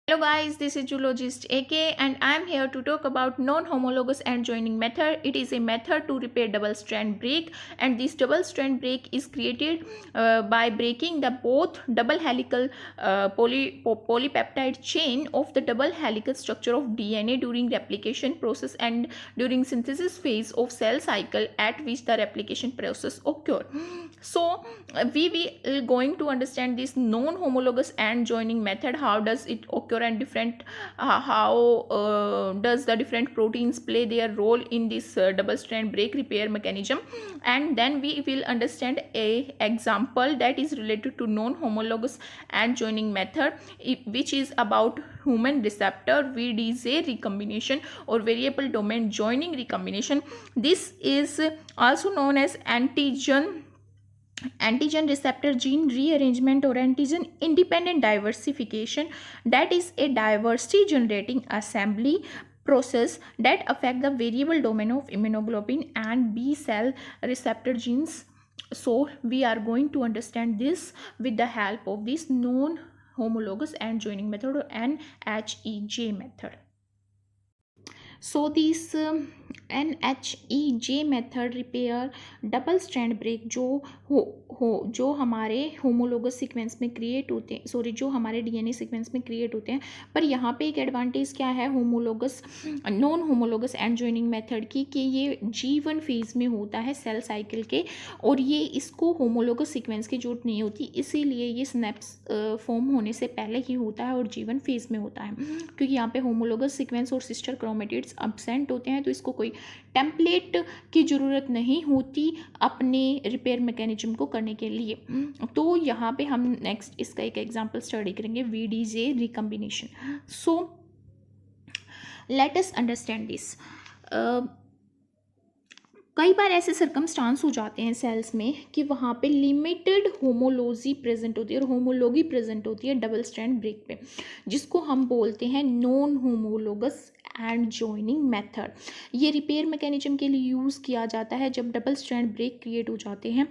Hello guys, this is Zoologist AK and I am here to talk about non-homologous end joining method. It is a method to repair double strand break, and this double strand break is created by breaking the both double helical polypeptide chain of the double helical structure of DNA during replication process and during synthesis phase of cell cycle at which the replication process occur. So we will going to understand this non-homologous end joining method. How does it occur and different how does the different proteins play their role in this double strand break repair mechanism, and then we will understand a example that is related to non-homologous end joining method, which is about human receptor VDJ recombination or variable domain joining recombination. This is also known as antigen receptor gene rearrangement or antigen independent diversification, that is a diversity generating assembly process that affect the variable domain of immunoglobulin and B cell receptor genes. So we are going to understand this with the help of this non homologous end joining method or NHEJ method. So this NHEJ method repair double strand break जो हमारे homologous sequence में create होते हैं, sorry जो हमारे DNA sequence में create होते हैं। पर यहाँ पे एक एडवांटेज क्या है homologous non homologous and joining method की, कि ये G1 फेज में होता है सेल साइकिल के, और ये इसको होमोलोगस सीक्वेंस की जरूरत नहीं होती, इसीलिए ये स्नैप्स फॉर्म होने से पहले ही होता है और G1 फेज में होता है। क्योंकि यहाँ पे होमोलोगस सीक्वेंस और सिस्टर क्रोमेटिड्स एब्सेंट होते हैं, तो इसको कोई टेम्पलेट की ज़रूरत नहीं होती अपने रिपेयर मैकेनिज्म को करने के लिए। तो यहाँ पे हम नेक्स्ट इसका एक एग्जांपल स्टडी करेंगे, VDJ recombination. So let us understand this. कई बार ऐसे सर्कमस्टांस हो जाते हैं सेल्स में कि वहाँ पे लिमिटेड होमोलॉजी प्रेजेंट होती है और होमोलॉगी प्रेजेंट होती है डबल स्ट्रैंड ब्रेक पे, जिसको हम बोलते हैं non homologous and joining method. ये रिपेयर मैकेनिज्म के लिए यूज़ किया जाता है जब डबल स्ट्रैंड ब्रेक क्रिएट हो जाते हैं।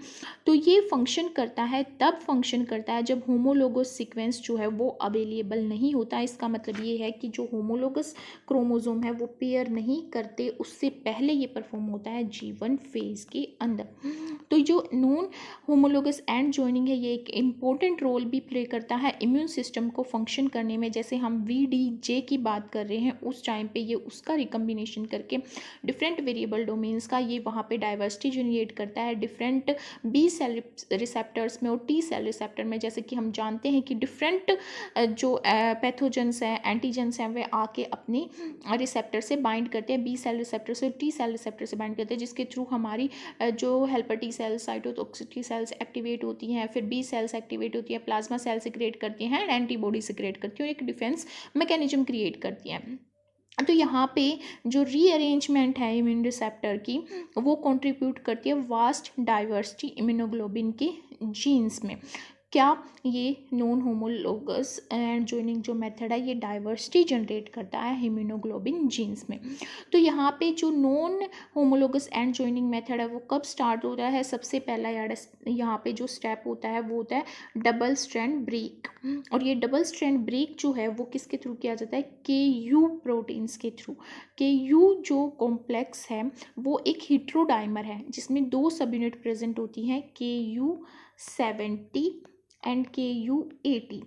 तो ये फंक्शन करता है जब होमोलोगस सीक्वेंस जो है वो अवेलेबल नहीं होता। इसका मतलब ये है कि जो होमोलोगस क्रोमोसोम है वो पेयर नहीं करते, उससे पहले ये परफॉर्म होता है G1 फेज के अंदर। तो जो नॉन होमोलोगस एंड जॉइनिंग है ये एक इम्पोर्टेंट रोल भी प्ले करता है इम्यून सिस्टम को फंक्शन करने में। जैसे हम VDJ की बात कर रहे हैं, उस टाइम पे ये उसका रिकम्बिनेशन करके डिफरेंट वेरिएबल डोमेन्स का ये वहाँ पे डाइवर्सिटी जनरेट करता है डिफरेंट B सेल रिसेप्टर्स में और T सेल रिसेप्टर में। जैसे कि हम जानते हैं कि डिफरेंट जो पैथोजेंस हैं, एंटीजेंस हैं, वे आके अपने रिसेप्टर से बाइंड करते हैं, B सेल रिसेप्टर से T सेल रिसेप्टर से बाइंड करते हैं, जिसके थ्रू हमारी जो helper T cells, cytotoxic T cells activate होती हैं, फिर B सेल्स एक्टिवेट होती है, प्लाज्मा सेल सिक्रिएट करती हैं एंड एंटीबॉडी सिक्रिएट करती हैं और एक डिफेंस मैकेनिज्म क्रिएट करती हैं। तो यहाँ पे जो रीअरेंजमेंट है इम्यून रिसेप्टर की, वो कंट्रीब्यूट करती है वास्ट डाइवर्सिटी इम्यूनोग्लोबिन के जीन्स में। क्या ये नॉन होमोलोगस एंड जॉइनिंग जो मेथड है ये डाइवर्सिटी जनरेट करता है हीमोग्लोबिन जीन्स में। तो यहाँ पे जो non homologous and joining method है वो कब स्टार्ट होता है? सबसे पहला यहाँ पे जो स्टेप होता है वो होता है डबल स्ट्रैंड ब्रेक। और ये डबल स्ट्रैंड ब्रेक जो है वो किसके थ्रू किया जाता है? KU प्रोटीन्स के थ्रू। KU जो कॉम्प्लेक्स है वो एक हेट्रोडाइमर है जिसमें दो सब यूनिट प्रेजेंट होती हैं, KU70 and KU80,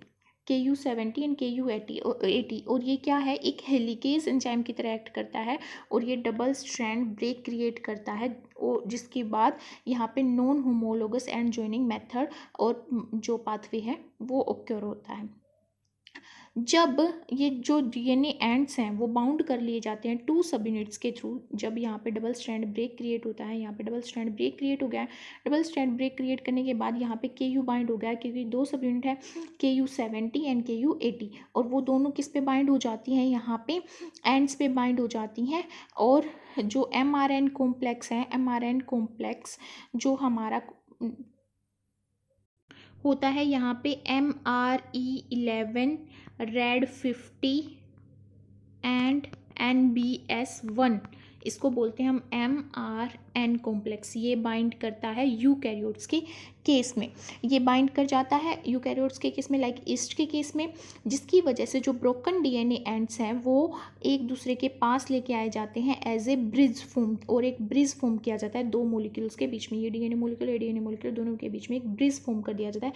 KU70 and KU80। और ये क्या है? एक हेलिकेज एंजाइम की तरह एक्ट करता है और ये डबल स्ट्रैंड ब्रेक क्रिएट करता है, और जिसके बाद यहाँ पे non homologous and joining method और जो पाथवे है वो ओक्योर होता है। जब ये जो DNA एंड्स हैं वो बाउंड कर लिए जाते हैं टू सब यूनिट्स के थ्रू, जब यहाँ पे डबल स्ट्रैंड ब्रेक क्रिएट होता है, यहाँ पे डबल स्ट्रैंड ब्रेक क्रिएट हो गया है। डबल स्ट्रैंड ब्रेक क्रिएट करने के बाद यहाँ पे KU बाइंड हो गया है, क्योंकि दो सब यूनिट है KU70 एंड KU80, और वो दोनों किस पे बाइंड हो जाती हैं? यहाँ पे एंड्स पे बाइंड हो जाती हैं। और जो mRN कॉम्प्लेक्स है, mRN कॉम्प्लेक्स जो हमारा होता है यहाँ पे MRE11, रेड 50 एंड NBS1, इसको बोलते हैं हम mRN कॉम्प्लेक्स। ये बाइंड करता है यूकैरियोट्स के केस में, ये बाइंड कर जाता है यूकैरियोट्स के केस में, लाइक ईस्ट के केस में, जिसकी वजह से जो ब्रोकन डीएनए एंड्स हैं वो एक दूसरे के पास लेके आए जाते हैं एज ए ब्रिज फॉर्म, और एक ब्रिज फॉर्म किया जाता है दो मॉलिक्यूल्स के बीच में। ये डीएनए मॉलिक्यूल दोनों के बीच में एक ब्रिज फॉर्म कर दिया जाता है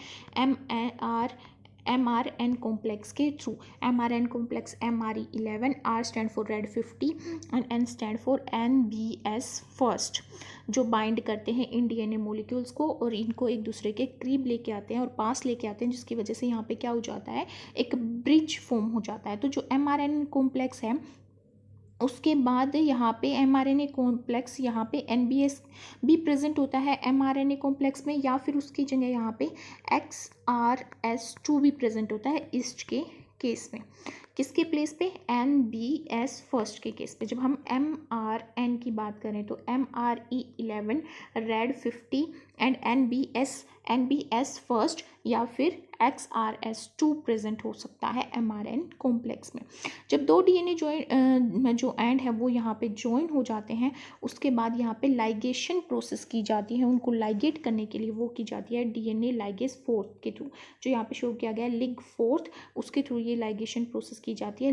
mRN कॉम्प्लेक्स के through. mRN complex MRE11, R stand for red 50 and N stand for NBS first, जो बाइंड करते हैं इन डीएनए मॉलिक्यूल्स को और इनको एक दूसरे के करीब लेके आते हैं और पास लेके आते हैं, जिसकी वजह से यहाँ पे क्या हो जाता है, एक ब्रिज फॉर्म हो जाता है। तो जो mRN कॉम्प्लेक्स है उसके बाद यहाँ पे mRNA कॉम्प्लेक्स, यहाँ पे NBS भी प्रेजेंट होता है mRNA कॉम्प्लेक्स में, या फिर उसकी जगह यहाँ पे XRS2 भी प्रेजेंट होता है ईस्ट के केस में। किसके प्लेस पे, NBS फर्स्ट के केस पे। जब हम mRN की बात करें तो MRE11, red 50 and NBS first या फिर XRS2 प्रेजेंट हो सकता है mRN कॉम्प्लेक्स में। जब दो डीएनए जो एंड है वो यहाँ पे ज्वाइन हो जाते हैं, उसके बाद यहाँ पे लाइगेशन प्रोसेस की जाती है, उनको लाइगेट करने के लिए वो की जाती है डीएनए लाइगेज 4 के थ्रू, जो यहाँ पे शो किया गया है Lig4, उसके थ्रू ये लाइगेशन प्रोसेस की जाती है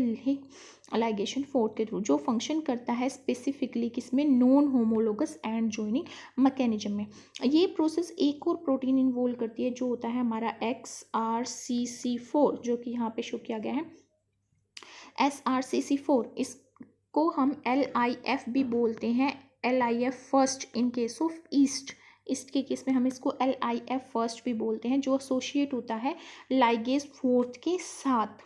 लाइगेशन 4 के थ्रू, जो फंक्शन करता है स्पेसिफिकली किसमें, non homologous and joining mechanism में। ये प्रोसेस एक और प्रोटीन इन्वॉल्व करती है जो होता है हमारा SRCC4, जो कि यहाँ पे शो किया गया है SRCC4। इसको हम LIF भी बोलते हैं, LIF first in case of east के केस में हम इसको LIF फर्स्ट भी बोलते हैं, जो एसोसिएट होता है लाइगेज 4 के साथ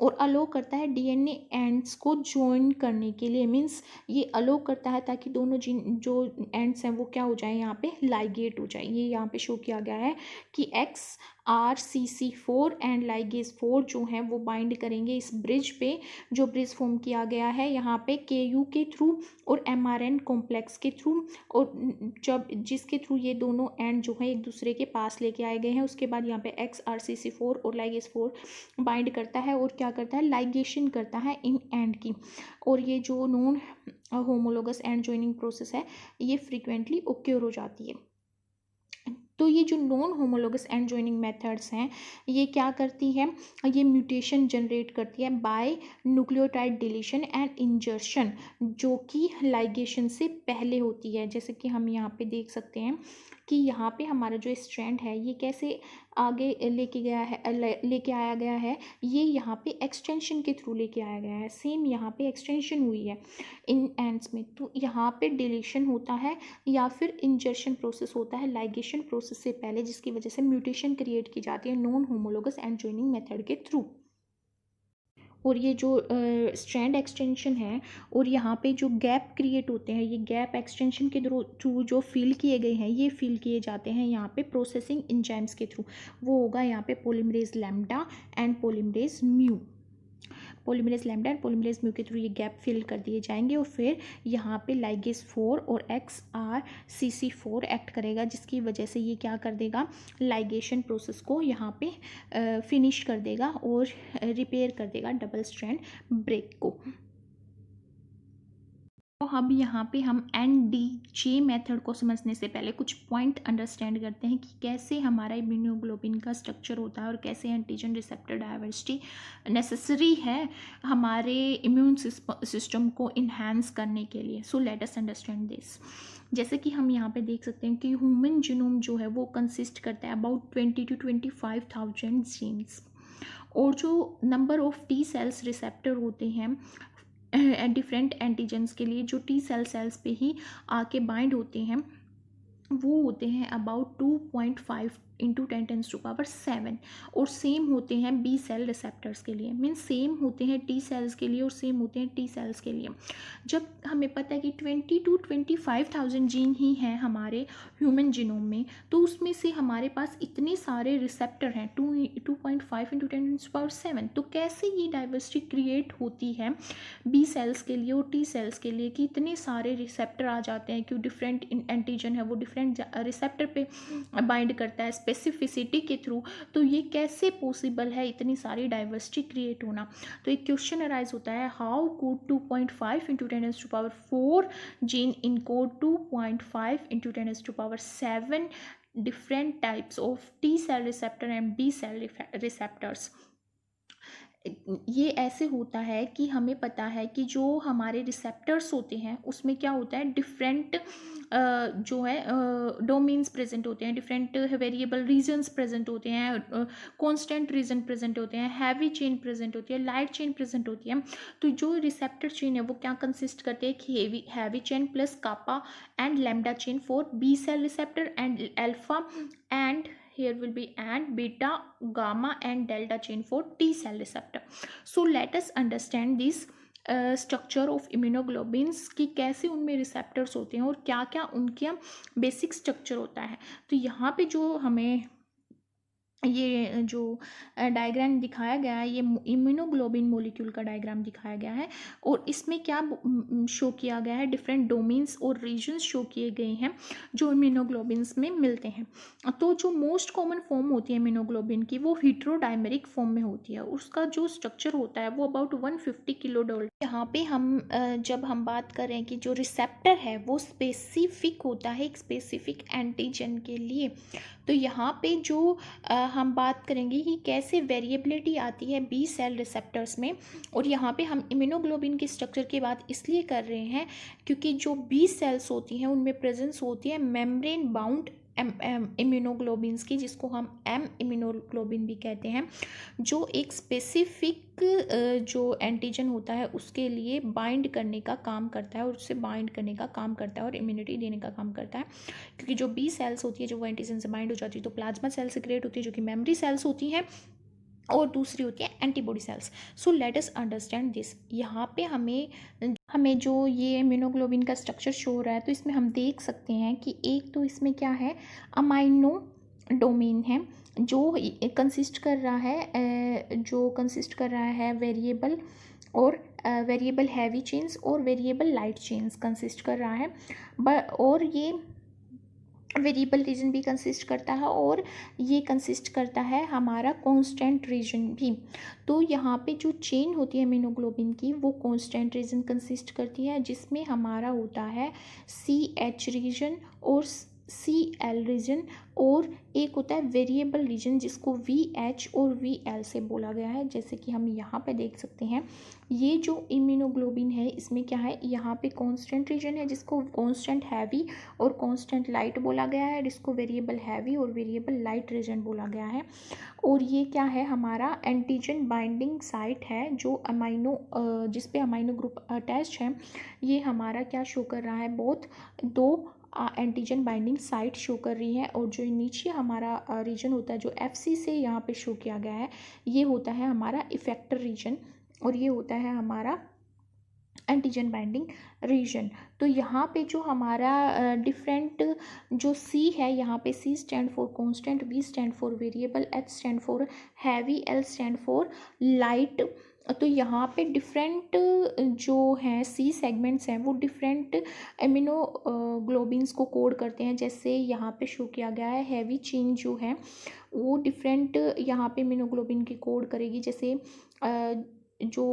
और अलो करता है डीएनए एंड्स को ज्वाइन करने के लिए। मीन्स ये अलो करता है ताकि दोनों जो एंड्स हैं वो क्या हो जाए, यहाँ पे लाइगेट हो जाए। ये यहाँ पे शो किया गया है कि XRCC4 एंड लाइगेज 4 जो हैं वो बाइंड करेंगे इस ब्रिज पे, जो ब्रिज फॉर्म किया गया है यहाँ पे KU के थ्रू और mRN कॉम्प्लेक्स के थ्रू, और जब जिसके थ्रू ये दोनों एंड जो है एक दूसरे के पास लेके आए गए हैं, उसके बाद यहाँ पे XRCC4 और लाइगेज 4 बाइंड करता है और क्या करता है, लाइगेशन करता है इन एंड की। और ये जो non homologous and joining process है ये फ्रीक्वेंटली ओक्योर हो जाती है। तो ये जो non homologous and joining methods हैं ये क्या करती है, ये म्यूटेशन जनरेट करती है by nucleotide deletion and insertion, जो कि लाइगेशन से पहले होती है। जैसे कि हम यहाँ पे देख सकते हैं कि यहाँ पे हमारा जो स्ट्रैंड है ये कैसे आगे लेके आया गया है, ये यहाँ पे एक्सटेंशन के थ्रू लेके आया गया है। सेम यहाँ पे एक्सटेंशन हुई है इन एंड्स में, तो यहाँ पे डिलीशन होता है या फिर इंजर्शन प्रोसेस होता है लाइगेशन प्रोसेस से पहले, जिसकी वजह से म्यूटेशन क्रिएट की जाती है non homologous and joining method के थ्रू। और ये जो स्ट्रैंड एक्सटेंशन है और यहाँ पे जो गैप क्रिएट होते हैं, ये गैप एक्सटेंशन के थ्रू जो फिल किए गए हैं ये फिल किए जाते हैं यहाँ पे प्रोसेसिंग एंजाइम्स के थ्रू। वो होगा यहाँ पे polymerase lambda and polymerase mu. Polymerase lambda and polymerase mu के थ्रू ये गैप फिल कर दिए जाएंगे और फिर यहाँ पे लाइगेज 4 और XRCC4 एक्ट करेगा, जिसकी वजह से ये क्या कर देगा, लाइगेशन प्रोसेस को यहाँ पे फिनिश कर देगा और रिपेयर कर देगा डबल स्ट्रैंड ब्रेक को। तो अब यहाँ पे हम NDJ मेथड को समझने से पहले कुछ पॉइंट अंडरस्टैंड करते हैं कि कैसे हमारा इम्यूनोग्लोबिन का स्ट्रक्चर होता है और कैसे एंटीजन रिसेप्टर डाइवर्सिटी नेसेसरी है हमारे इम्यून सिस्टम को इन्हांस करने के लिए। सो लेट अस अंडरस्टैंड दिस। जैसे कि हम यहाँ पे देख सकते हैं कि ह्यूमन जीनोम जो है वो कंसिस्ट करता है अबाउट 20 to 25,000 जीन्स, और जो number of T cells receptor होते हैं डिफरेंट एंटीजेंस के लिए, जो टी सेल्स पे ही आके बाइंड होते हैं, वो होते हैं अबाउट 2.5 इंटू 10⁻⁷, और सेम होते हैं बी सेल रिसेप्टर्स के लिए। मीन्स सेम होते हैं टी सेल्स के लिए और सेम होते हैं टी सेल्स के लिए। जब हमें पता है कि 20 to 25,000 जीन ही हैं हमारे ह्यूमन जीनोम में, तो उसमें से हमारे पास इतने सारे रिसेप्टर हैं 2.5 इंटू 10⁻⁷, तो कैसे ये डाइवर्सिटी क्रिएट होती है बी सेल्स के लिए और टी सेल्स के लिए कि इतने सारे रिसेप्टर आ जाते हैं कि डिफरेंट एंटीजन है वो डिफरेंट रिसेप्टर पे बाइंड करता है स्पेसिफिसिटी के थ्रू, तो ये कैसे पॉसिबल है इतनी सारी डाइवर्सिटी क्रिएट होना। तो एक क्वेश्चन अराइज होता है, how could 2.5 into 10⁴ gene encode 2.5 into 10⁷ different types of T cell receptor and B cell receptors। ये ऐसे होता है कि हमें पता है कि जो हमारे रिसेप्टर्स होते हैं उसमें क्या होता है, डिफरेंट जो है डोमेन्स प्रेजेंट होते हैं, डिफरेंट वेरिएबल रीजन्स प्रेजेंट होते हैं, कांस्टेंट रीजन प्रेजेंट होते हैं, हैवी चेन प्रेजेंट होती है, लाइट चेन प्रेजेंट होती है। तो जो रिसेप्टर चेन है वो क्या कंसिस्ट करते हैं कि heavy chain plus kappa and lambda chain for B cell receptor and alpha and here will be and beta, gamma and delta chain for T cell receptor। So let us understand this structure of immunoglobins कि कैसे उनमें receptors होते हैं और क्या क्या उनके basic structure होता है। तो यहाँ पे जो हमें ये जो डायग्राम दिखाया गया है ये इम्यूनोग्लोबिन मॉलिक्यूल का डायग्राम दिखाया गया है और इसमें क्या शो किया गया है, डिफरेंट डोमेन्स और रीजन्स शो किए गए हैं जो इम्यूनोग्लोबिन्स में मिलते हैं। तो जो मोस्ट कॉमन फॉर्म होती है इम्यूनोग्लोबिन की वो हेटेरोडाइमेरिक फॉर्म में होती है, उसका जो स्ट्रक्चर होता है वो अबाउट 150 किलो डॉलर। यहाँ पे हम जब हम बात करें कि जो रिसेप्टर है वो स्पेसिफिक होता है एक स्पेसिफिक एंटीजन के लिए। तो यहाँ पे जो हम बात करेंगे कि कैसे वेरिएबिलिटी आती है बी सेल रिसेप्टर्स में, और यहाँ पे हम इम्यूनोग्लोबिन के स्ट्रक्चर की बात इसलिए कर रहे हैं क्योंकि जो बी सेल्स होती हैं उनमें प्रेजेंस होती है मेम्ब्रेन बाउंड इम्यूनोग्लोबिन्स की, जिसको हम एम इम्यूनोग्लोबिन भी कहते हैं, जो एक स्पेसिफिक जो एंटीजन होता है उसके लिए बाइंड करने का काम करता है और उससे बाइंड करने का काम करता है और इम्यूनिटी देने का काम करता है। क्योंकि जो बी सेल्स होती है जो वो एंटीजन से बाइंड हो जाती है तो प्लाज्मा सेल से क्रिएट होती है जो कि मेमोरी सेल्स होती हैं और दूसरी होती है antibody cells. So let us understand this. यहाँ पे हमें जो ये इम्यूनोग्लोबिन का स्ट्रक्चर शो हो रहा है तो इसमें हम देख सकते हैं कि एक तो इसमें क्या है, अमाइनो डोमेन है जो कंसिस्ट कर रहा है वेरिएबल और वेरिएबल हैवी चेन्स और वेरिएबल लाइट चेन्स कंसिस्ट कर रहा है। और ये वेरिएबल रीजन भी कंसिस्ट करता है और ये कंसिस्ट करता है हमारा कांस्टेंट रीजन भी। तो यहाँ पे जो चेन होती है इम्यूनोग्लोबिन की वो कांस्टेंट रीजन कंसिस्ट करती है जिसमें हमारा होता है CH रीजन और CL रीजन और एक होता है वेरिएबल रीजन जिसको VH और VL से बोला गया है। जैसे कि हम यहाँ पे देख सकते हैं ये जो इम्यूनोग्लोबिन है इसमें क्या है, यहाँ पे कांस्टेंट रीजन है जिसको कांस्टेंट हैवी और कांस्टेंट लाइट बोला गया है, जिसको वेरिएबल हैवी और वेरिएबल लाइट रीजन बोला गया है। और ये क्या है, हमारा एंटीजन बाइंडिंग साइट है जो अमाइनो जिस पे अमाइनो ग्रुप अटैच है। ये हमारा क्या शो कर रहा है, बोथ दो एंटीजन बाइंडिंग साइट शो कर रही है। और जो नीचे हमारा रीजन होता है जो FC से यहाँ पे शो किया गया है ये होता है हमारा इफेक्टर रीजन और ये होता है हमारा एंटीजन बाइंडिंग रीजन। तो यहाँ पे जो हमारा डिफरेंट जो C है, यहाँ पे C stand for constant, V stand for variable, H stand for heavy, L stand for light. तो यहाँ पे डिफरेंट जो हैं C सेगमेंट्स हैं वो डिफरेंट इम्यूनोग्लोबिन्स को कोड करते हैं। जैसे यहाँ पे शो किया गया है हैवी चेन जो है वो डिफरेंट यहाँ पे इम्यूनोग्लोबिन की कोड करेगी। जैसे जो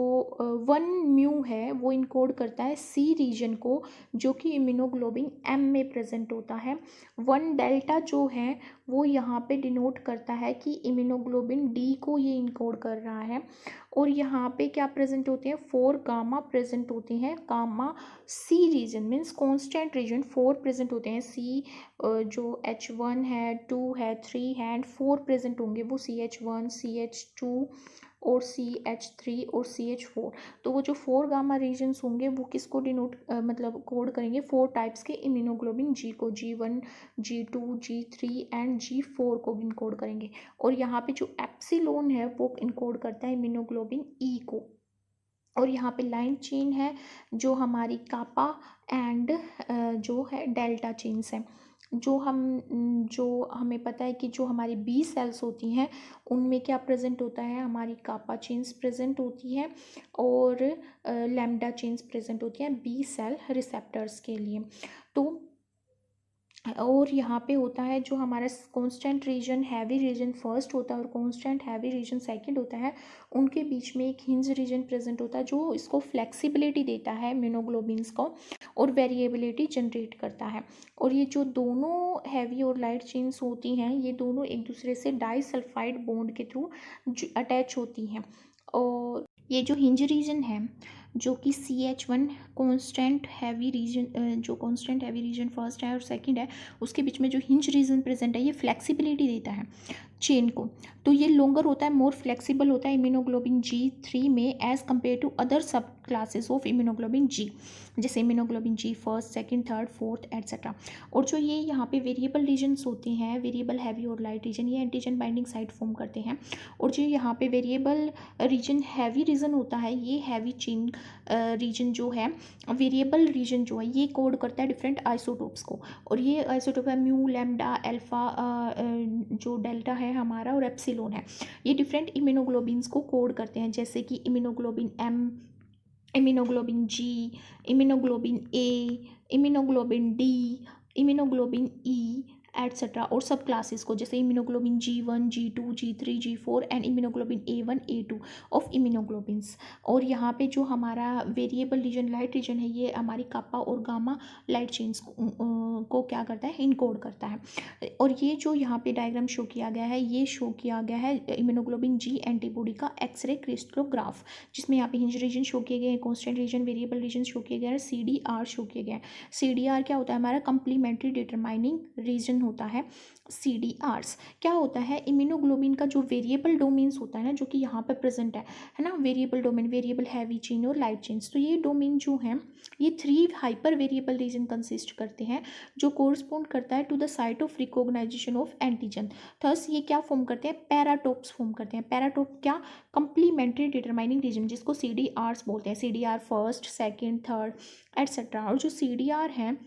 1 म्यू है वो इनकोड करता है C रीजन को जो कि इम्यूनोग्लोबिन M में प्रेजेंट होता है। 1 डेल्टा जो है वो यहाँ पे डिनोट करता है कि इम्यूनोग्लोबिन D को ये इनकोड कर रहा है। और यहाँ पे क्या प्रेजेंट होते हैं, 4 गामा प्रेजेंट होते हैं। Gamma C region means constant region 4 present होते हैं। C जो H1 है, 2 है, 3 है एंड 4 प्रेजेंट होंगे वो CH1, CH2 और CH3 और CH4। तो वो जो 4 गामा रीजन्स होंगे वो किसको डिनोट मतलब कोड करेंगे, 4 टाइप्स के इम्यूनोग्लोबिन G को, G1, G2, G3 and G4 को इनकोड करेंगे। और यहाँ पे जो एप्सिलॉन है वो इनकोड करता है इम्यूनोग्लोबिन E को। और यहाँ पे लाइन चेन है जो हमारी कापा एंड जो है डेल्टा चेन्स हैं। जो हमें पता है कि जो हमारी बी सेल्स होती हैं उनमें क्या प्रेजेंट होता है, हमारी कापा चेन्स प्रेजेंट होती है और लैम्डा चेन्स प्रेजेंट होती हैं बी सेल रिसेप्टर्स के लिए। तो और यहाँ पे होता है जो हमारा constant region heavy region first होता है और कांस्टेंट हैवी रीजन सेकंड होता है, उनके बीच में एक हिंज रीजन प्रेजेंट होता है जो इसको फ्लेक्सिबिलिटी देता है इम्यूनोग्लोबिन्स को और वेरिएबिलिटी जनरेट करता है। और ये जो दोनों हैवी और लाइट चेन्स होती हैं ये दोनों एक दूसरे से डाइसल्फाइड बॉन्ड के थ्रू अटैच होती हैं। और ये जो हिंज रीजन है जो कि CH1 कांस्टेंट हैवी रीजन जो कांस्टेंट हैवी रीजन फर्स्ट है और सेकंड है, उसके बीच में जो हिंज रीजन प्रेजेंट है ये फ्लेक्सिबिलिटी देता है चेन को। तो ये लॉन्गर होता है, मोर फ्लेक्सिबल होता है इम्यूनोग्लोबिन G3 में एज कम्पेयर टू अदर सब क्लासेस ऑफ इम्यूनोग्लोबिन G, जैसे immunoglobulin G first second third fourth etcetera. और जो ये यहाँ पे वेरिएबल रीजन्स होते हैं, वेरिएबल हैवी और लाइट रीजन, ये एंटीजन बाइंडिंग साइट फॉर्म करते हैं। और जो यहाँ पे वेरिएबल रीजन हैवी रीजन होता है, ये हैवी चेन रीजन जो है, वेरिएबल रीजन जो है ये कोड करता है डिफरेंट आइसोटोप्स को। और ये आइसोटोप है म्यू, लैम्डा, अल्फा, जो डेल्टा है हमारा और एप्सिलॉन है, ये डिफरेंट इम्यूनोग्लोबिन्स को कोड करते हैं, जैसे कि immunoglobulin M, immunoglobulin G, immunoglobulin A, immunoglobulin D, immunoglobulin E etcetera. और सब क्लासेस को जैसे immunoglobulin G1, G2, G3, G4 and immunoglobulin A1, A2 of immunoglobins. और यहाँ पे जो हमारा वेरिएबल रीजन लाइट रीजन है ये हमारी कापा और गामा लाइट चेन्स को क्या करता है, इनकोड करता है। और ये जो यहाँ पे डायग्राम शो किया गया है, ये शो किया गया है इम्यूनोग्लोबिन G एंटीबॉडी का एक्सरे क्रिस्टलोग्राफ, जिसमें यहाँ पे हिंज रीजन शो किए गए हैं, constant region, variable region show किए गए हैं, CDR शो किए गए हैं। CDR क्या होता है, हमारा कंप्लीमेंट्री डिटरमाइनिंग रीजन होता है। CDRs क्या होता है, इम्यूनोग्लोबिन का जो वेरिएबल डोमेन्स होता है ना, जो कि यहाँ पे प्रेजेंट है ना, variable domain, variable heavy chain और लाइट चेन्स। तो ये डोमेन जो है ये 3 हाइपर वेरिएबल रीजन कंसिस्ट करते हैं जो कोरस्पोंड करता है to the site of recognisation of antigen. Thus ये क्या फॉर्म करते हैं, पैराटोप्स फॉर्म करते हैं। पैराटोप क्या, कंप्लीमेंट्री डिटरमाइनिंग रीजन, जिसको CDRs बोलते हैं, CDR first second third etcetera. और जो CDR हैं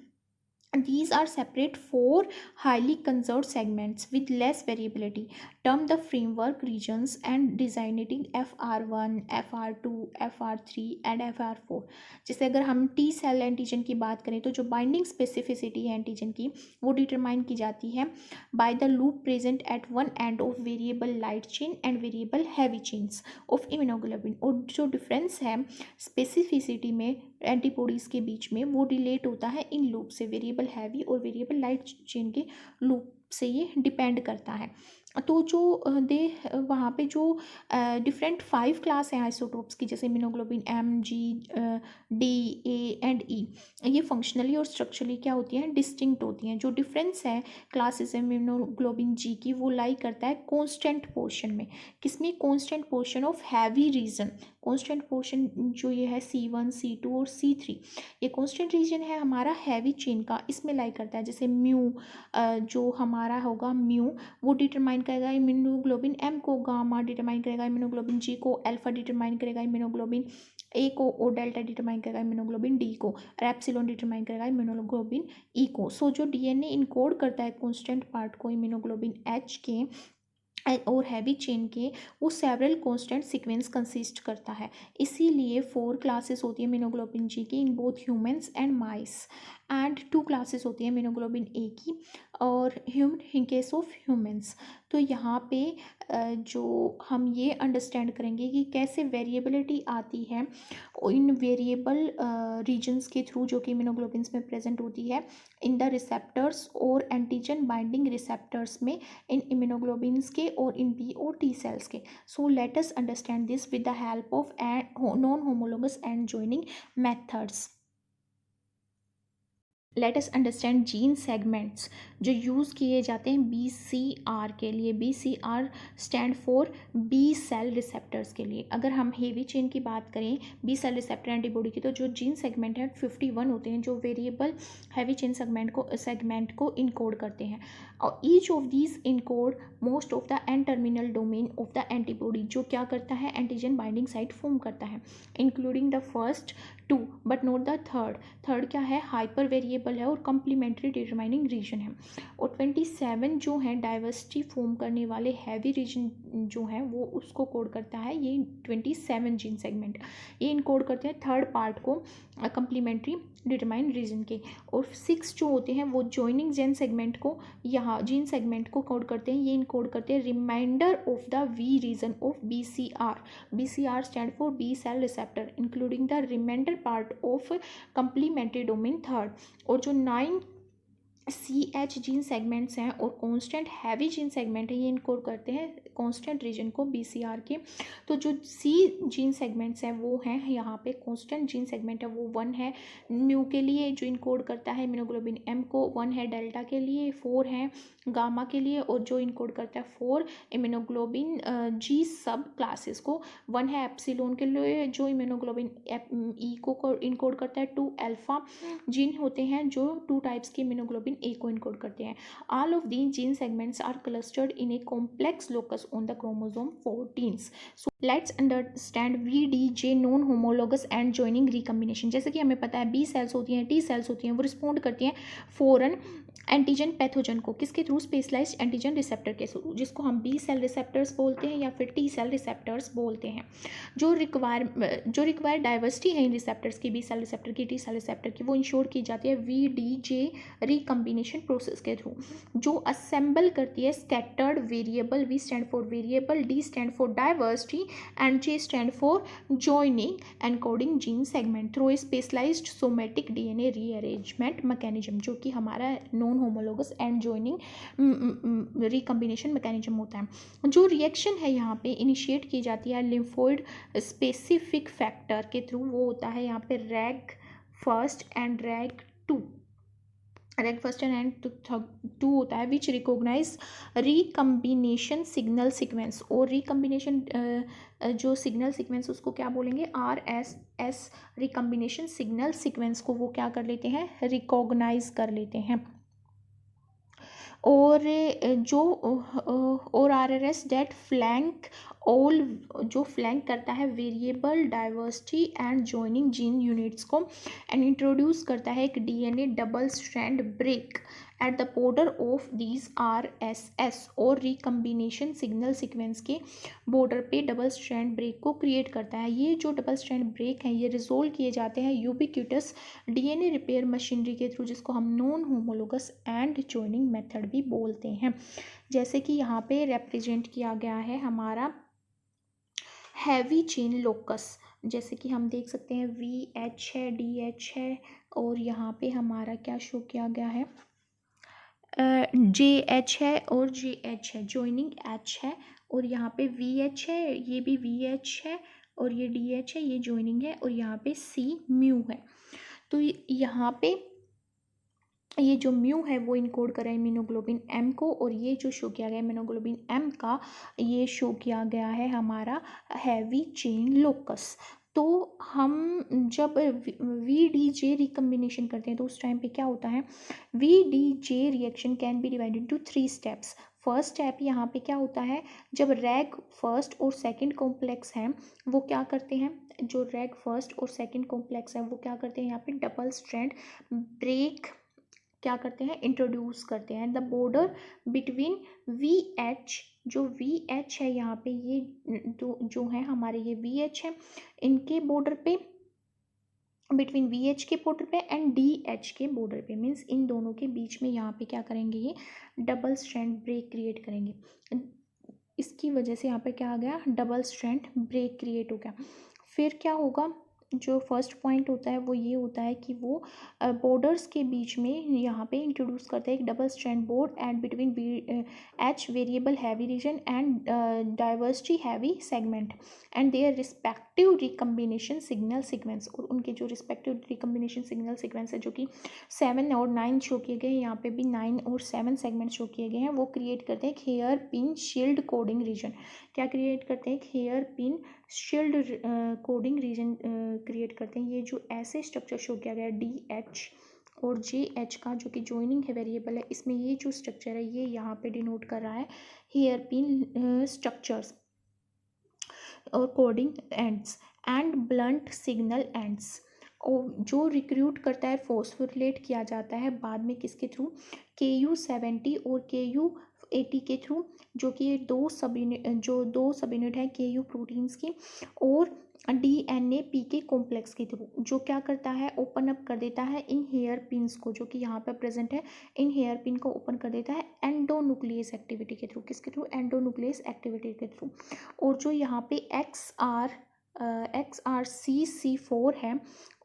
these are separate 4 highly conserved segments with less variability, termed the framework regions and designating FR1, FR2, FR3 and FR4। जैसे अगर हम T सेल एंटीजन की बात करें तो जो बाइंडिंग स्पेसिफिसिटी है एंटीजन की वो डिटरमाइन की जाती है by the loop present at one end of variable light chain and variable heavy chains of immunoglobulin. और जो डिफरेंस है स्पेसिफिसिटी में एंटीबॉडीज़ के बीच में वो रिलेट होता है इन लूप से, वेरिएबल हैवी और वेरिएबल लाइट चेन के लूप से ये डिपेंड करता है। तो जो वहाँ पे जो डिफरेंट 5 क्लास हैं आइसोटोप्स की, जैसे immunoglobulin M, G, D, A and E, ये फंक्शनली और स्ट्रक्चरली क्या होती हैं, डिस्टिंक्ट होती हैं। जो डिफरेंस है क्लासेस इम्यूनोग्लोबिन G की वो लाई करता है कॉन्स्टेंट पोर्शन में, किसमें, constant portion of heavy region. Constant portion जो ये है C1, C2 और C3, ये कॉन्स्टेंट रीजन है हमारा हैवी चेन का, इसमें लाई करता है। जैसे म्यू जो हमारा होगा म्यू वो डिटरमाइन करेगा इम्यूनोग्लोबिन M को, गामा डिटरमाइन करेगा इम्यूनोग्लोबिन G को, अल्फा डिटरमाइन करेगा इम्यूनोग्लोबिन A को, और डेल्टा डिटरमाइन करेगा इम्यूनोग्लोबिन D को, और एप्सिलॉन डिटरमाइन करेगा इम्यूनोग्लोबिन E को। सो जो DNA इनकोड करता है कॉन्स्टेंट पार्ट को इम्यूनोग्लोबिन H के और हैवी चेन के, वो सेवरल कांस्टेंट सीक्वेंस कंसिस्ट करता है। इसीलिए 4 क्लासेस होती है इम्यूनोग्लोबिन G की in both humans and mice, and 2 classes होती है इम्यूनोग्लोबिन A की और human in case of humans. तो यहाँ पे जो हम ये अंडरस्टैंड करेंगे कि कैसे वेरिएबिलिटी आती है इन वेरिएबल रीजन्स के थ्रू जो कि इम्यूनोग्लोबिन्स में प्रेजेंट होती है इन द रिसेप्टर्स और एंटीजन बाइंडिंग रिसेप्टर्स में इन इम्यूनोग्लोबिन्स के और इन B और T सेल्स के। So let us understand this with the help of non homologous and joining methods. Let us understand gene segments जो यूज़ किए जाते हैं BCR के लिए। BCR stand for B cell receptors के लिए। अगर हम हेवी चेन की बात करें बी सेल रिसेप्टर एंटीबॉडी की, तो जो जीन सेगमेंट है 51 होते हैं जो वेरिएबल हैवी चेन सेगमेंट को इनकोड करते हैं। और each of these encode most of the end terminal domain of the antibody, जो क्या करता है, एंटीजन बाइंडिंग साइट फॉर्म करता है, including the first 2 but not the third. Third क्या है, हाइपर वेरिएबल वेरिएबल है और कम्प्लीमेंट्री डिटरमाइनिंग रीजन है। और 27 जो है डाइवर्सिटी फॉर्म करने वाले हैवी रीजन जो है वो उसको कोड करता है ये 27 जीन सेगमेंट, ये इनकोड करते हैं थर्ड पार्ट को कम्प्लीमेंट्री डिटरमाइन रीजन के। और 6 जो होते हैं वो जॉइनिंग जीन सेगमेंट को यहाँ जीन सेगमेंट को कोड करते हैं, ये इनकोड करते हैं reminder of the V region of BCR। BCR stand for B cell receptor including the reminder part of complementary domain third. और जो 9 CH जीन सेगमेंट्स हैं और कांस्टेंट हैवी जीन सेगमेंट है ये इनकोड करते हैं कांस्टेंट रीजन को BCR के। तो जो C जीन सेगमेंट्स हैं वो हैं यहाँ पे कांस्टेंट जीन सेगमेंट है वो 1 है म्यू के लिए जो इनकोड करता है इम्यूनोग्लोबिन M को, 1 है डेल्टा के लिए, 4 है गामा के लिए और जो इनकोड करता है 4 इम्यूनोग्लोबिन G सब क्लासेस को, 1 है एप्सिलॉन के लिए जो इम्यूनोग्लोबिन E को इनकोड करता है, 2 अल्फा जीन होते हैं जो 2 टाइप्स के इम्यूनोग्लोबिन A को इनकोड करते हैं। All of these gene segments are clustered in a complex locus on the chromosome 14। So let's understand VDJ non homologous and joining recombination. जैसे कि हमें पता है B सेल्स होती हैं, T सेल्स होती हैं, वो रिस्पॉन्ड करती हैं फॉरेन एंटीजन पैथोजन को किसके थ्रू, स्पेशलाइज्ड एंटीजन रिसेप्टर के थ्रू, जिसको हम B सेल रिसेप्टर्स बोलते हैं या फिर T सेल रिसेप्टर्स बोलते हैं। जो रिक्वायर डाइवर्सिटी है इन रिसेप्टर्स की, B सेल रिसेप्टर की, T सेल रिसेप्टर की, वो इंश्योर की जाती है VDJ रिकम्बिनेशन प्रोसेस के थ्रू, जो असेंबल करती है scattered variable. V stand for variable, D stand for diversity and J stand for joining encoding gene segment through a specialised somatic DNA rearrangement mechanism, जो कि हमारा non homologous and joining recombination mechanism होता है। जो reaction है यहाँ पे initiate की जाती है लिम्फोइड स्पेसिफिक फैक्टर के थ्रू, वो होता है यहाँ पे RAG first and RAG two होता है which recognise recombination signal sequence. और रिकम्बिनेशन जो सिग्नल सीक्वेंस उसको क्या बोलेंगे, RSS रिकम्बिनेशन सिग्नल सीक्वेंस को वो क्या कर लेते हैं, रिकॉग्नाइज कर लेते हैं। और जो और RRS डेट फ्लैंक ऑल, जो फ्लैंक करता है variable diversity and joining gene units को एंड इंट्रोड्यूस करता है एक DNA double strand break at the border of these RSS और रिकम्बिनेशन सिग्नल सीक्वेंस के बॉर्डर पे डबल स्ट्रैंड ब्रेक को क्रिएट करता है। ये जो डबल स्ट्रैंड ब्रेक हैं ये रिजोल्व किए जाते हैं यूबिक्यूटस DNA रिपेयर मशीनरी के थ्रू, जिसको हम non homologous and joining method भी बोलते हैं। जैसे कि यहाँ पे रिप्रेजेंट किया गया है हमारा हैवी चेन लोकस, जैसे कि हम देख सकते हैं VH है, DH है और यहाँ पे हमारा क्या शो किया गया है, JH है और JH है, जॉइनिंग H है और यहाँ पे VH है, ये भी VH है और ये DH है, ये जॉइनिंग है और यहाँ पे C म्यू है। तो यहाँ पे ये जो म्यू है वो इनकोड करा है इम्यूनोग्लोबिन M को और ये जो शो किया गया है इम्यूनोग्लोबिन M का ये शो किया गया है हमारा हैवी चेन लोकस। तो हम जब VDJ रिकम्बिनेशन करते हैं तो उस टाइम पे क्या होता है, VDJ reaction can be divided to 3 steps. First step यहाँ पे क्या होता है, जब रैग फर्स्ट और सेकंड कॉम्प्लेक्स हैं वो क्या करते हैं, जो रैग फर्स्ट और सेकंड कॉम्प्लेक्स है वो क्या करते हैं, यहाँ पे डबल स्ट्रैंड ब्रेक क्या करते हैं, इंट्रोड्यूस करते हैं। द बॉर्डर बिटवीन VH, जो VH है यहाँ पे ये जो है हमारे ये VH है, इनके बॉर्डर पे बिटवीन VH के बॉर्डर पे एंड DH के बॉर्डर पे, मीन्स इन दोनों के बीच में यहाँ पे क्या करेंगे, ये डबल स्ट्रैंड ब्रेक क्रिएट करेंगे। इसकी वजह से यहाँ पे क्या आ गया, डबल स्ट्रैंड ब्रेक क्रिएट हो गया। फिर क्या होगा, जो फर्स्ट पॉइंट होता है वो ये होता है कि वो बॉर्डर्स के बीच में यहाँ पे इंट्रोड्यूस करता है एक double strand board and between H variable heavy region and diversity heavy segment and their respective recombination signal sequence. और उनके जो रिस्पेक्टिव रिकम्बिनेशन सिग्नल सीक्वेंस है जो कि 7 और 9 शो किए गए, यहाँ पे भी 9 और 7 सेगमेंट शो किए गए हैं, वो क्रिएट करते हैं एक hair pin shield coding region. क्या क्रिएट करते हैं, एक hair pin shield coding region create करते हैं। ये जो ऐसे स्ट्रक्चर शो किया गया DH और JH का जो कि जॉइनिंग है वेरिएबल है, इसमें ये जो स्ट्रक्चर है ये यहाँ पे डिनोट कर रहा है हेयर पिन स्ट्रक्चर्स और coding ends and blunt signal ends. और जो रिक्रूट करता है फॉस्फोरिलेट किया जाता है बाद में किसके थ्रू, KU70 और KU80 के थ्रू, जो कि दो सब यूनिट है KU प्रोटीन्स की, और DNA PK कॉम्प्लेक्स के थ्रू, जो क्या करता है, ओपन अप कर देता है इन हेयर पिन्स को, जो कि यहाँ पे प्रेजेंट है, इन हेयर पिन को ओपन कर देता है एंडोन्यूक्लियस एक्टिविटी के थ्रू, किसके थ्रू, एंडोन्यूक्लियस एक्टिविटी के थ्रू। और जो यहाँ पे XRCC4 है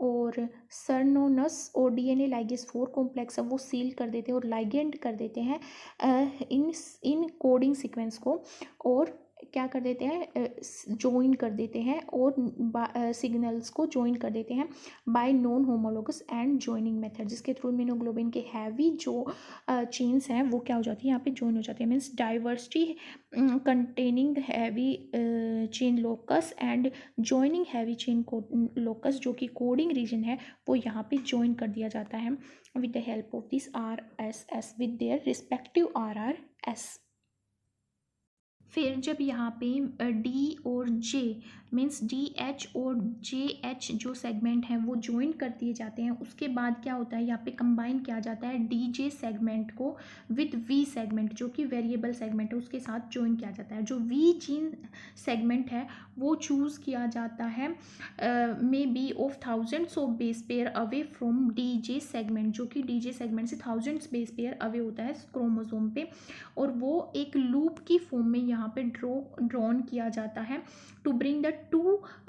और सरनोनस और DNA लाइगेज 4 कॉम्प्लेक्स है, वो सील कर देते हैं और लाइगेंड कर देते हैं इन कोडिंग सीक्वेंस को, और क्या कर देते हैं, ज्वाइन कर देते हैं, और सिग्नल्स को ज्वाइन कर देते हैं bye non homologous and joining method, जिसके थ्रू इम्यूनोग्लोबिन के हैवी जो चेन्स हैं वो क्या हो जाती है, यहाँ पे ज्वाइन हो जाती है। Means diversity containing heavy chain locus and joining heavy chain locus, जो कि कोडिंग रीजन है, वो यहाँ पे ज्वाइन कर दिया जाता है with the help of this RSS with their respective RRS। फिर जब यहाँ पे D और J मीन्स DH और JH जो सेगमेंट हैं वो ज्वाइन कर दिए जाते हैं, उसके बाद क्या होता है, यहाँ पे कंबाइन किया जाता है DJ सेगमेंट को विद V सेगमेंट, जो कि वेरिएबल सेगमेंट है, उसके साथ ज्वाइन किया जाता है। जो V जीन सेगमेंट है वो चूज़ किया जाता है may be of thousands of base pair away from DJ segment, जो कि DJ सेगमेंट से थाउजेंड्स बेस पेयर अवे होता है क्रोमोसोम पे, और वो एक लूप की फॉर्म में यहाँ पे ड्रॉन किया जाता है टू ब्रिंग द टू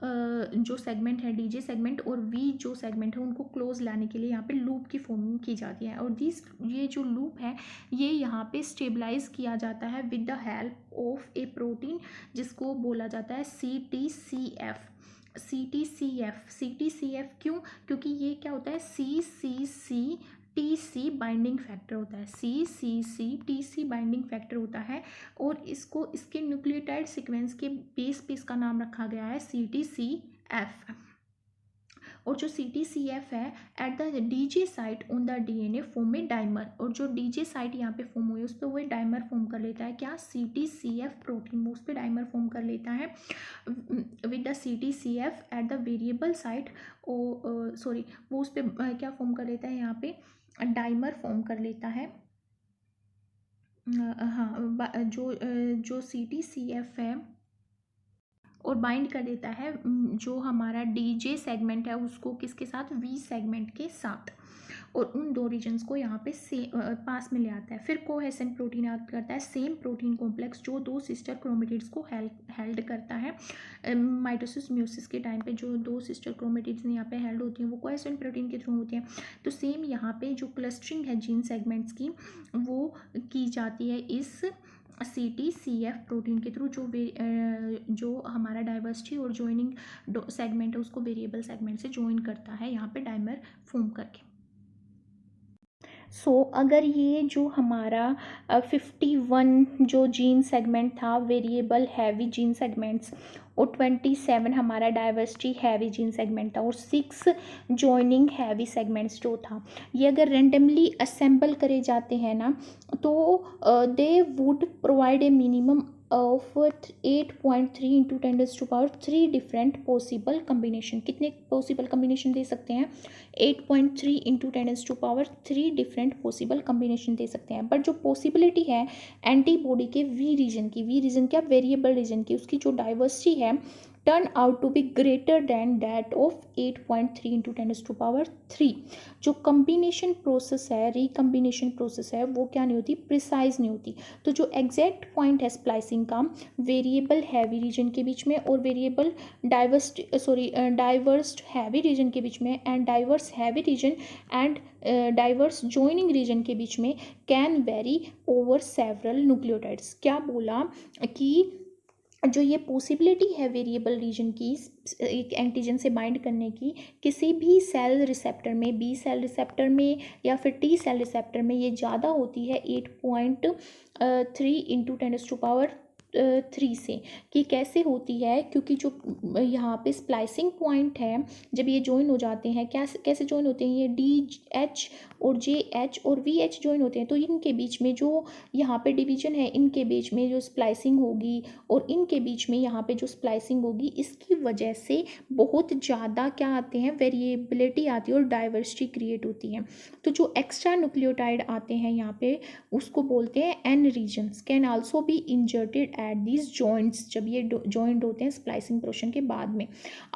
जो सेगमेंट है DJ सेगमेंट और V जो सेगमेंट है उनको क्लोज लाने के लिए यहाँ पे लूप की फॉर्म की जाती है। और ये जो लूप है ये यहाँ पे स्टेबलाइज किया जाता है with the help of A protein जिसको बोला जाता है CTCF। CTCF क्यों, क्योंकि ये क्या होता है, TC बाइंडिंग फैक्टर होता है, TC बाइंडिंग फैक्टर होता है, और इसको इसके न्यूक्लियोटाइड सीक्वेंस के बेस पे इसका नाम रखा गया है CTCF। और जो CTCF है at the DJ site on the DNA form A dimer, और जो DJ साइट यहाँ पे फॉर्म हुई है उस पर वो डाइमर फॉर्म कर लेता है, क्या, CTCF प्रोटीन, वो उस पर डाइमर फॉर्म कर लेता है with the CTCF at the variable site, sorry वो उस पर क्या फॉर्म कर लेता है, यहाँ पे डाइमर फॉर्म कर लेता है। हाँ, जो CTCF है और बाइंड कर देता है जो हमारा DJ सेगमेंट है उसको किसके साथ, V सेगमेंट के साथ, और उन दो रीजन्स को यहाँ पे पास में ले आता है। फिर कोहेसेंट प्रोटीन एक्ट करता है, सेम प्रोटीन कॉम्प्लेक्स जो दो सिस्टर क्रोमेटिड्स को हेल्ड करता है। माइटोसिस म्यूसिस के टाइम पे जो दो सिस्टर क्रोमेटिड्स यहाँ पे हेल्ड होती हैं वो कोहेसेंट प्रोटीन के थ्रू होती हैं। तो सेम यहाँ पे जो क्लस्टरिंग है जीन सेगमेंट्स की वो की जाती है इस CTCF प्रोटीन के थ्रू, जो हमारा डाइवर्सिटी और ज्वाइनिंग सेगमेंट है उसको वेरिएबल सेगमेंट से ज्वाइन करता है यहाँ पे डाइमर फॉर्म करके। अगर ये जो हमारा 51 जो जीन सेगमेंट था वेरिएबल हैवी जीन सेगमेंट्स, और 27 हमारा डाइवर्सिटी हैवी जीन सेगमेंट था, और 6 जॉइनिंग हैवी सेगमेंट्स जो था, ये अगर रेंडमली असेंबल करे जाते हैं ना तो they would provide a minimum of 8.3 into 10⁻³ different possible combination. कितने पॉसिबल कम्बिनेशन दे सकते हैं, 8.3 इंटू 10⁻³ डिफरेंट पॉसिबल कम्बिनेशन दे सकते हैं। बट जो पॉसिबिलिटी है एंटीबॉडी के वी रीजन क्या, वेरिएबल रीजन की, उसकी जो डाइवर्सिटी है turn out to be greater than that of 8.3 into 10⁻³। जो कम्बिनेशन प्रोसेस है, रिकम्बिनेशन प्रोसेस है, वो क्या नहीं होती, प्रिसाइज नहीं होती। तो जो एग्जैक्ट पॉइंट है स्प्लाइसिंग का वेरिएबल हैवी रीजन के बीच में और वेरिएबल डाइवर्स्ड हैवी रीजन के बीच में, and diverse heavy region and diverse joining region के बीच में can vary over several nucleotides. क्या बोला कि जो ये पॉसिबिलिटी है वेरिएबल रीजन की एक एंटीजन से बाइंड करने की किसी भी सेल रिसेप्टर में, B सेल रिसेप्टर में या फिर T सेल रिसेप्टर में, ये ज़्यादा होती है 8.3 इंटू 10⁻³ 3 से, कि कैसे होती है, क्योंकि जो यहाँ पे स्प्लाइसिंग पॉइंट है, जब ये ज्वाइन हो जाते हैं, कैसे ज्वाइन होते हैं, ये DH और JH और VH ज्वाइन होते हैं, तो इनके बीच में जो यहाँ पे डिवीजन है, इनके बीच में जो स्प्लाइसिंग होगी और इनके बीच में यहाँ पे जो स्प्लाइसिंग होगी, इसकी वजह से बहुत ज़्यादा क्या आते हैं, वेरिएबिलिटी आती है और डाइवर्सिटी क्रिएट होती है। तो जो एक्स्ट्रा न्यूक्लियोटाइड आते हैं यहाँ पे, उसको बोलते हैं N regions, can also be inserted at these joints, जब ये जॉइंट होते हैं स्प्लाइसिंग पोर्शन के बाद में।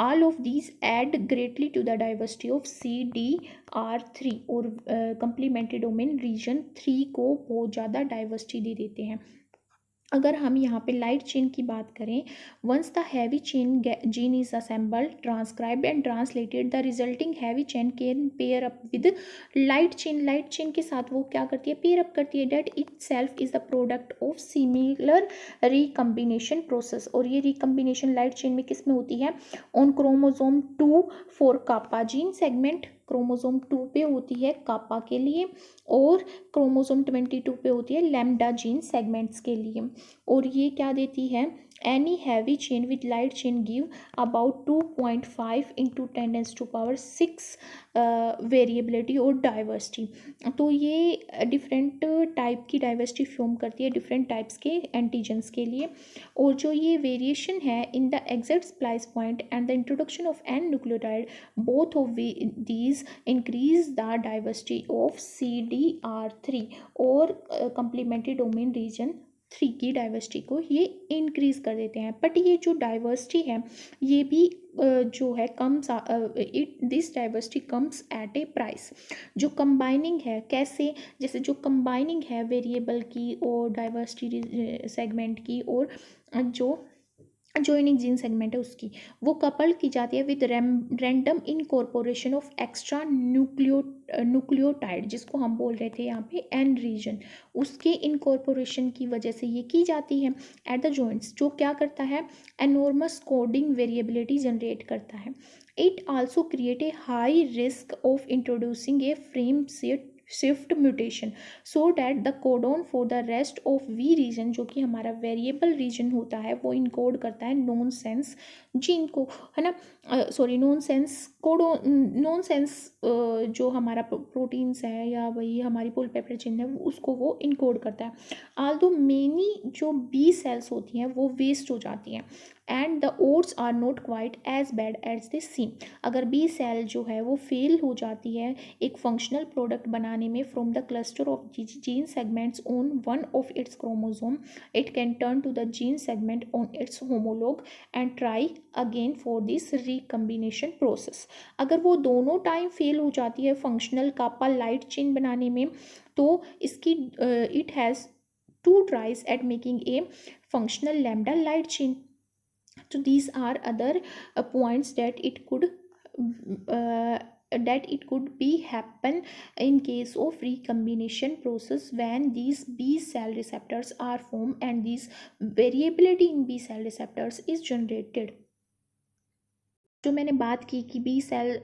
All of these add greatly to the diversity of CDR3, और कंप्लीमेंट्री डोमेन रीजन 3 को बहुत ज़्यादा डाइवर्सिटी दे देते हैं। अगर हम यहाँ पे लाइट चेन की बात करें, once the heavy chain gene is assembled, transcribed and translated, the resulting heavy chain can pair up with light chain. Light chain के साथ वो क्या करती है, पेयर अप करती है। That itself is the product of similar recombination process, और ये रिकम्बिनेशन लाइट चेन में किस में होती है, on chromosome 2 for kappa gene segment, chromosome 2 पे होती है कापा के लिए, और क्रोमोसोम 22 पे होती है लैम्डा जीन सेगमेंट्स के लिए। और ये क्या देती है, any heavy chain with light chain give about 2.5 into 10⁶ variability और डाइवर्सिटी। तो ये डिफरेंट टाइप की डाइवर्सिटी फॉर्म करती है डिफरेंट टाइप्स के एंटीजन्स के लिए। और जो ये वेरिएशन है in the exact splice point and the introduction of N nucleotide, both of these increase the diversity of CDR3 और कंप्लीमेंट्री डोमेन रीजन 3 की डाइवर्सिटी को ये इंक्रीज कर देते हैं। बट ये जो डाइवर्सिटी है, ये भी जो है comes this diversity comes at A price. जो कंबाइनिंग है, कैसे, जैसे जो कंबाइनिंग है वेरिएबल की और डाइवर्सिटी सेगमेंट की और जो जॉइनिंग जीन सेगमेंट है उसकी, वो कपल की जाती है with random incorporation of extra nucleotide, जिसको हम बोल रहे थे यहाँ पे एन रीजन, उसके इनकॉर्पोरेशन की वजह से ये की जाती है एट द जॉइंट्स, जो क्या करता है, एनॉर्मस कोडिंग वेरिएबिलिटी जनरेट करता है। It also create a high risk of introducing a frame shift mutation, so that the codon for the rest of we reason, जो कि हमारा वेरिएबल रीजन होता है, वो इनकोड करता है नॉन सेंस जीन को, है ना, non sense codon, non sense जो हमारा प्रोटीन्स है या वही हमारी पुल पेपर चेन है, उसको वो इनकोड करता है। आल्दो मेनी जो बी सेल्स होती हैं वो वेस्ट हो जाती हैं, and the odds are not quite as bad as they seem. अगर बी सेल जो है वो फेल हो जाती है एक फंक्शनल प्रोडक्ट बनाने में from the cluster of gene segments on one of its chromosome, it can turn to the gene segment on its homolog and try again for this recombination process. अगर वो दोनों time fail हो जाती है functional कापा light chain बनाने में, तो इसकी it has 2 tries at making a functional lambda light chain. So these are other points that it could be happen in case of recombination process when these B cell receptors are formed and this variability in B cell receptors is generated. जो मैंने बात की कि B cell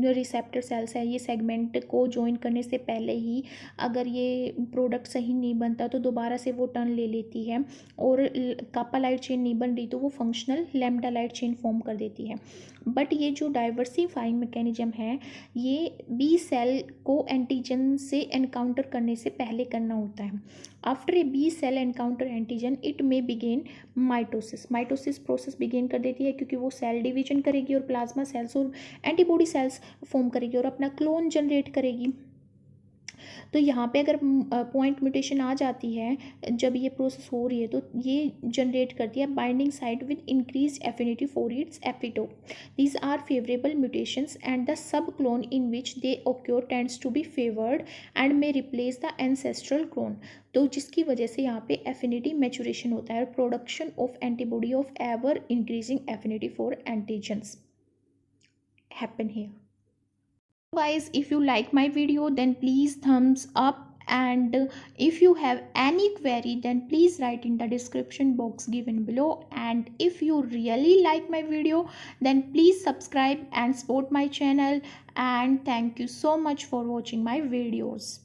receptor cells है, ये segment को join करने से पहले ही अगर ये प्रोडक्ट सही नहीं बनता तो दोबारा से वो टर्न ले लेती है, और कापा लाइट चेन नहीं बन रही तो वो functional lambda light chain form कर देती है। बट ये जो डाइवर्सिफाइंग मैकेनिज्म है, ये बी सेल को एंटीजन से एनकाउंटर करने से पहले करना होता है। After a B cell encounter antigen, it may begin mitosis process begin कर देती है, क्योंकि वो सेल डिवीजन करेगी और प्लाज्मा सेल्स और एंटीबॉडी सेल्स फॉर्म करेगी और अपना क्लोन जनरेट करेगी। तो यहाँ पे अगर पॉइंट म्यूटेशन आ जाती है, जब ये प्रोसेस हो रही है, तो ये जनरेट करती है binding site with increase affinity for its epitope. These are favourable mutations and the sub clone in which they occur tends to be favoured and may replace the ancestral clone. तो जिसकी वजह से यहाँ पे affinity maturation होता है और production of antibody of ever increasing affinity for antigens happen here. Guys, if you like my video then please thumbs up, and if you have any query then please write in the description box given below, and if you really like my video then please subscribe and support my channel, and thank you so much for watching my videos.